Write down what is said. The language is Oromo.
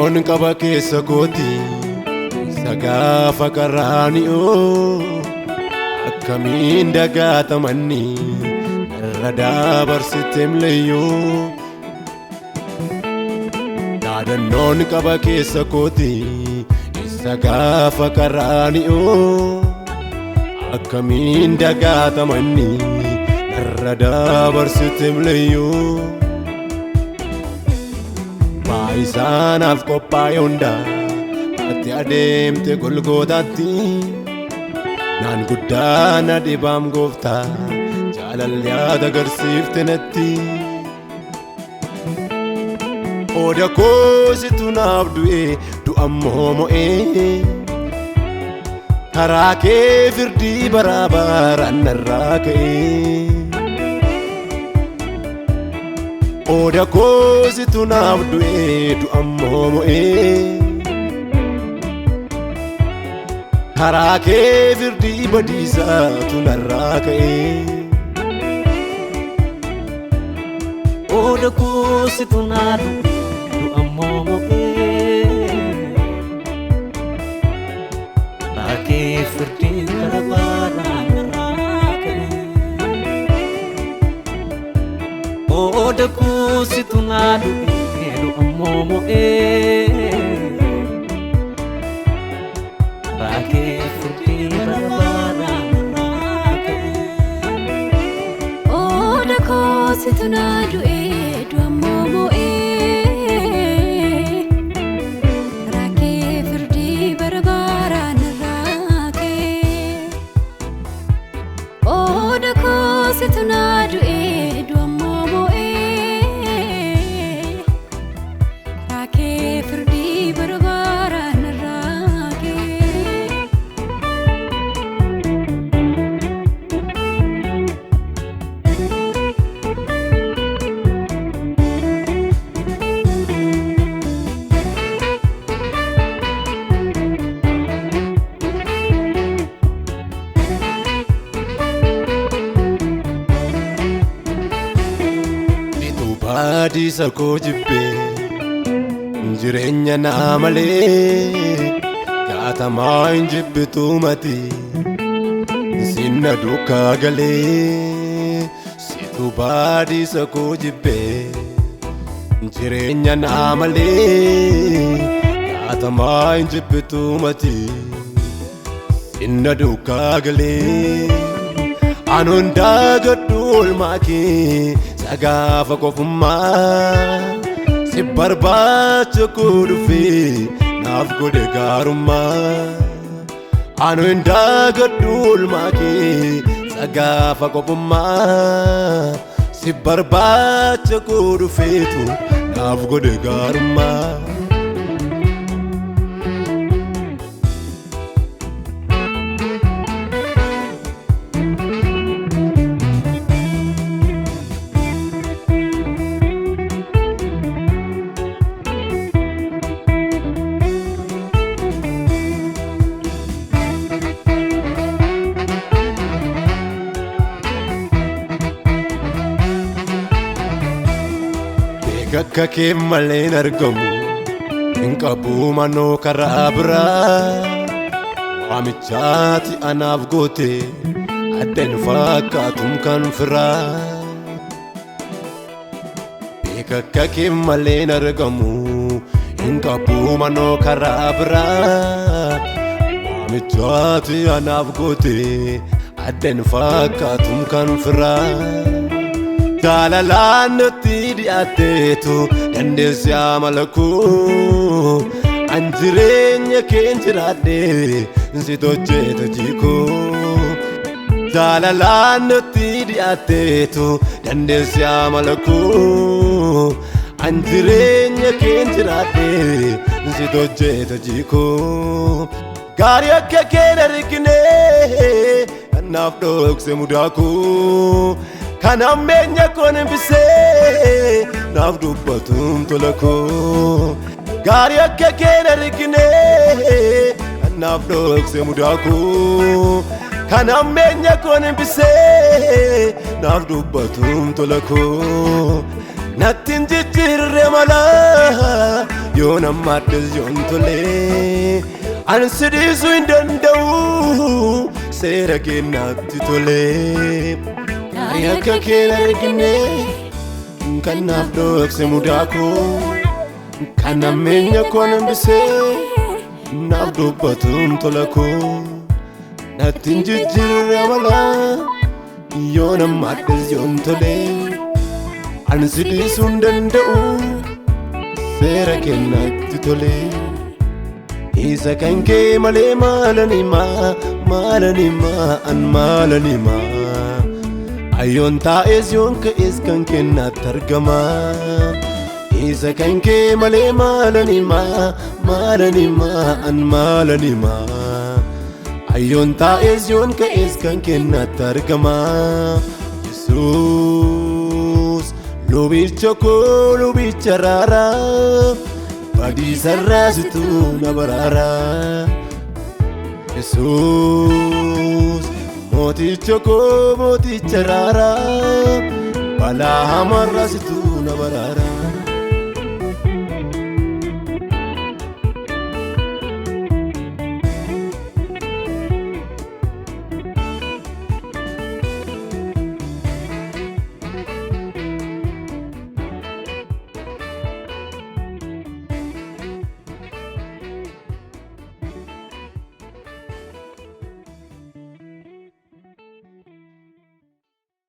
Yaadannoon qaba keessa kooti sagaafa qarraani'oo akkamiin dagaatamanni irra dabarsiteem leeyyoo. Yaadannoon qaba keessa kooti sagaafa qarraani'oo akkamiin dagaatamanni irra dabarsiteem leeyyoo. Isaanaaf qophaa'e hunda ati adeemte Golgootaatti naan guddaa na dhibaam gooftaa jaalalli ati agarsiifte natti. Qooda koositu naaf du'e du'ammoo mo'ee karaa kee firdii baraa baraan narraa ka'ee. Qooda koositu naaf du'e du'ammoo mo'ee karaa kee firdii badiisaatu narraa ka'ee. Qooda koositu naaf du'e du'ammoo mo'ee karaa kee firdii baraa baraan narraa ka'ee. Qooda koositu naaf du'e du'ammoo mo'ee karaa kee firdii baraa baraan narraa ka'ee. Qooda koositu naaf du'e du'ammoo mo'ee karaa kee firdii baraa baraan narraa ka'ee. Qooda koositu naaf du'e du'ammoo mo'ee karaa kee firdii baraa baraan narraa ka'ee. Baadiisa koo jibbee jireenya naa malee jaatamaa hin jibbitu mati sinna duukaa galee. Situ baadiisa koo jibbee jireenya naa malee jaatamaa hin jibbitu mati sinna duukaa galee. Anoon daagadhu oolmaa kee sagaafa qofummaa si barbaacha koo dhufee naaf godhe gaarummaa. Anoon daagadhu oolmaa kee sagaafa qofummaa si barbaacha koo dhufeetu naaf godhe gaarummaa. Akka kee malee hin argamu hin qabu manoo karaa biraa. Waamichaati anaaf goote addaan fakkaatum kan firaa. Akka kee malee hin argamu hin qabu manoo karaa biraa. Waamichaati anaaf goote addaan fakkaatum kan firaa. Jaalalaan nutti dhiyaatteetu dandeessi amala koo an jireenya keen jiraadhee si tolcheetu jikoo. Jaalalaan nutti dhiyaatteetu dandeessi amala koo an jireenya keen jiraadhee si tolcheetu jikoo. Gaarii akka keen arginee naaf dhokse mudaa koo. Kan ammeenya koon bisee naaf dubbatum tola koo. Gaarii akka keen arginee naaf dhokse mudaa koo. Kan ammeenya koon bisee naaf dubbatum tola koo. Nattiin jijjiirre mala yoo nammaaddes yoon tolee an si dhiisuu hin danda'u seera keenyaatti tolee gaarii akka kee argine kan naaf dhokse mudaa koo kan ammeenya koo hambisee naaf dubbatuun tola koo nattiin jijjiirra malaa yoo nammaaddes yoon tolee an si dhiisuu hin danda'u seera keenyaatti tolee isa kan kee malee maalan himaa an maalan himaa ayyoon taa'es yoon ka'es kan keenyaatti argama isa kan kee malee maalan himaa an maalan himaa ayyoon taa'es yoon ka'es kan keenyaatti argama Yesuus lubicha koo lubicha raaraa badiisarraa situ na baraaraa Yesuus mooticha koo mooticha raaraa balaa hamarraa situ na baraaraa